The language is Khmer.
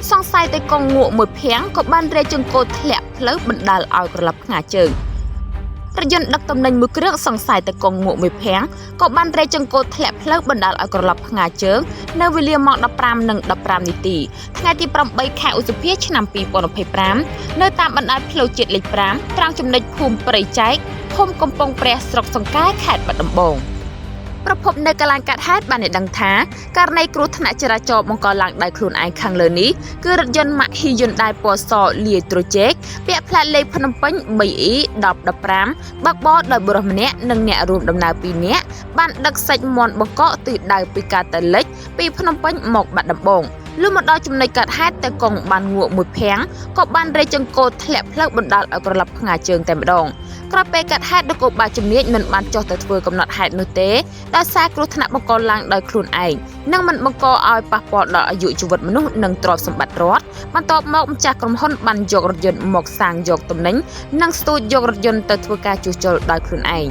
សង្ស័យតែកងងក់មួយភាំងក៏បានរេចង្កូតធ្លាក់ផ្លូវបណ្ដាលឲ្យក្រឡប់ផ្ងាជើងរថយន្តដឹកទំនិញមួយគ្រឿងសង្ស័យតែកងងក់មួយភាំងក៏បានរេចង្កូតធ្លាក់ផ្លូវបណ្ដាលឲ្យក្រឡប់ផ្ងាជើងនៅវេលាម៉ោង 15:15 នាទីថ្ងៃទី 8 ខែឧសភាឆ្នាំ 2025 នៅតាមបណ្ដាផ្លូវជាតិលេខ 5 ត្រង់ចំណុចភូមិព្រៃចែកភូមិកំពង់ព្រះស្រុកសង្កែខេត្តបាត់ដំបងប្រពន្ធនៅកន្លែងកាត់ហេតុបានឲ្យដឹងថាករណីគ្រោះថ្នាក់ចរាចរណ៍បង្កឡើងដោយខ្លួនឯងខាងលើនេះគឺរថយន្តម៉ាកហ៊ីយុនដៃពណ៌សលាយត្រូជែកពាក់ផ្លាកលេខភ្នំពេញ 3E1015 បើកបរដោយបុរសម្នាក់និងអ្នករួមដំណើរ 2 នាក់បានដឹកសាច់មាន់បង្កកទិសដៅពីកាតាលិចពីភ្នំពេញមកបាត់ដំបងលុះមកដល់ចំណុចកាត់ហេតុតែកងបានងក់មួយភាំងក៏បានរេចង្កូតធ្លាក់ផ្លូវបណ្ដាលឲ្យក្រឡប់ផ្ងាជើងតែម្ដងក្រោយពេលកាត់ហេតុនគរបាលជំនាញមិនបានចុះទៅធ្វើកំណត់ហេតុនោះទេដោយសារគ្រោះថ្នាក់បង្កឡើងដោយខ្លួនឯងនិងមិនបង្កឲ្យប៉ះពាល់ដល់អាយុជីវិតមនុស្សនិងទ្រព្យសម្បត្តិរដ្ឋបន្ទាប់មកម្ចាស់ក្រុមហ៊ុនបានយករថយន្តមកសាងយកទំនិញនិងស្ទូចយករថយន្តទៅធ្វើការជួសជុលដោយខ្លួនឯង